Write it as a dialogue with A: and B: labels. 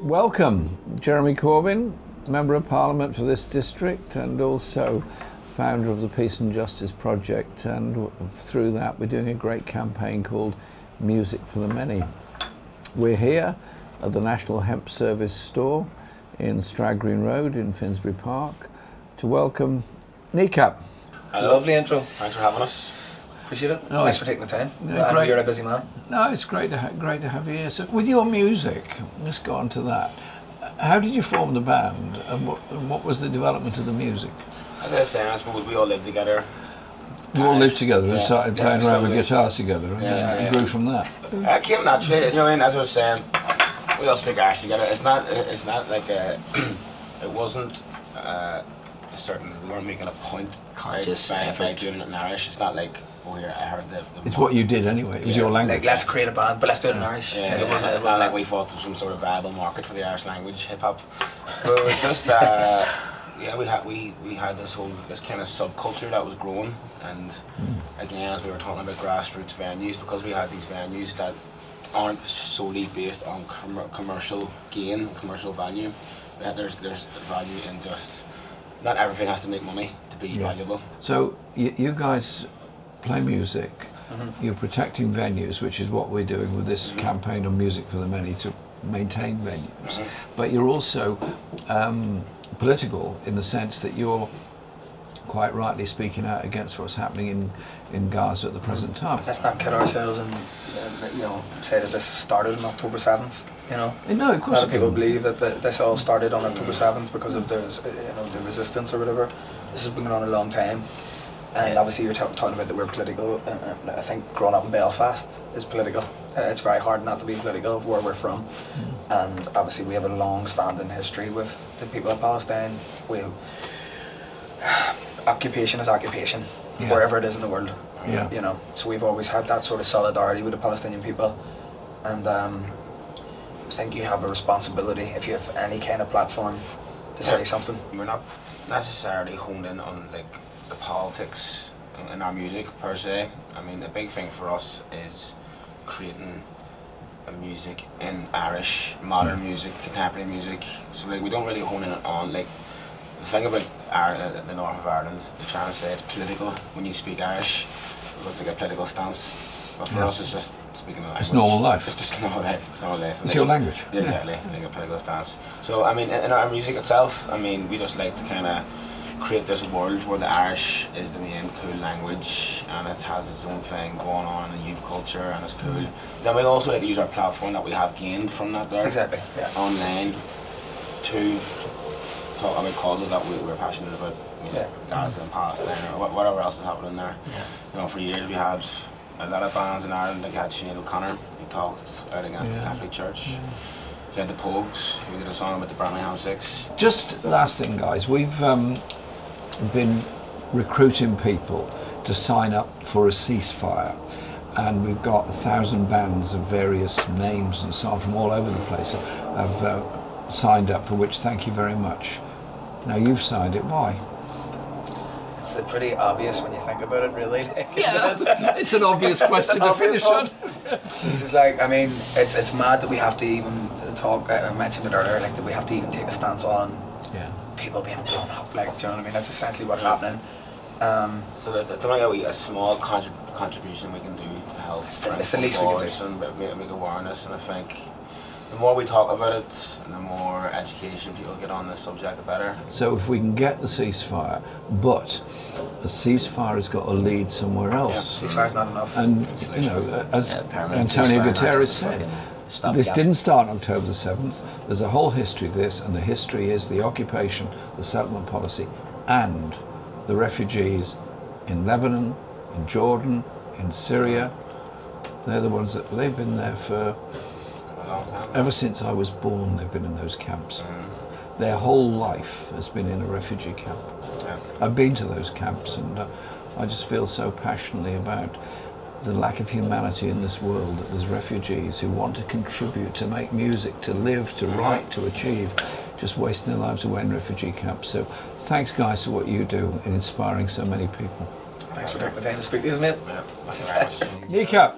A: Welcome, Jeremy Corbyn, Member of Parliament for this district and also founder of the Peace and Justice Project, and through that we're doing a great campaign called Music for the Many. We're here at the National Hemp Service store in Stroud Green Road in Finsbury Park to welcome Kneecap.
B: Hello. Lovely intro. Thanks for having us. Appreciate it.
A: Oh,
B: thanks for taking the time.
A: Yeah,
B: I know you're a busy man.
A: No, it's great to have you here. So with your music, let's go on to that. How did you form the band, and what was the development of the music?
C: As I was saying, I suppose we all lived together.
A: You all lived together and started playing around with guitars together, and grew from that.
C: It came naturally, you know. And as I was saying, we all speak Irish together. It's not like it wasn't certain. We weren't making a point by doing it in Irish. It's not like, oh here, I heard the
A: it's what you did anyway. It was your language.
B: Like, let's create a band, but let's do it in Irish.
C: Yeah, it's not like we thought there was some sort of viable market for the Irish language, hip hop. So it was just yeah, we had this kind of subculture that was growing, and again, as we were talking about grassroots venues, because we had these venues that aren't solely based on commercial gain, commercial value. There's value in just, not everything has to make money to be valuable.
A: So you guys play music, you're protecting venues, which is what we're doing with this campaign on Music for the Many, to maintain venues. But you're also political in the sense that you're quite rightly speaking out against what's happening in Gaza at the present time.
B: Let's not kid ourselves and say that this started on October 7th. You know,
A: no, of course.
B: A lot of people believe that this all started on October 7th because of the resistance or whatever. This has been going on a long time, and obviously you're talking about that we're political. I think growing up in Belfast is political. It's very hard not to be political of where we're from, and obviously we have a long-standing history with the people of Palestine. Occupation is occupation, wherever it is in the world. You know, so we've always had that sort of solidarity with the Palestinian people, and I think you have a responsibility, if you have any kind of platform, to say something.
C: We're not necessarily honed in on like the politics in our music per se. I mean, the big thing for us is creating a music in Irish, modern music, contemporary music. So like we don't really hone in on like the thing about the north of Ireland. They're trying to say it's political when you speak Irish. It looks like a political stance. But for us, it's just speaking a language.
A: It's normal life.
C: It's just normal life. It's normal life.
A: It's your language.
C: Yeah, exactly. Like a political stance. So, I mean, in our music itself, I mean, we just like to kind of create this world where the Irish is the main cool language, and it has its own thing going on in youth culture, and it's cool. Then we also like to use our platform that we have gained from that there.
B: Exactly. Yeah.
C: Online to talk about causes that we're passionate about. Gaza and Palestine, or whatever else is happening there. You know, for years we had a lot of bands in Ireland, like you had Sinead O'Connor, who talked out against the Catholic Church. You had the Pogues, who did a song about the Birmingham Six.
A: Just last thing, guys, we've been recruiting people to sign up for a ceasefire, and we've got 1,000 bands of various names and so on from all over the place have signed up, for which thank you very much. Now you've signed it, why?
B: It's pretty obvious when you think about it, really.
A: It's an obvious question to finish on.
B: Jesus, like, I mean, it's mad that we have to even talk, I mentioned it earlier, like that we have to even take a stance on people being blown up, like, do you know what I mean? That's essentially what's happening.
C: So it's only a small contribution we can do to help.
B: It's the least we can do.
C: And make awareness, and I think the more we talk about it, and the more education people get on this subject, the better.
A: So if we can get the ceasefire, but a ceasefire has got to lead somewhere else.
B: Ceasefire's not enough.
A: And you know, as Antonio Guterres said, this didn't start on October the 7th. There's a whole history of this, and the history is the occupation, the settlement policy, and the refugees in Lebanon, in Jordan, in Syria. They're the ones that they've been there for. Ever since I was born, they've been in those camps. Their whole life has been in a refugee camp. I've been to those camps, and I just feel so passionately about the lack of humanity in this world, that there's refugees who want to contribute, to make music, to live, to write, to achieve, just wasting their lives away in refugee camps. So thanks, guys, for what you do in inspiring so many people.
B: Thanks for taking the time to speak to us, mate.
A: Kneecap.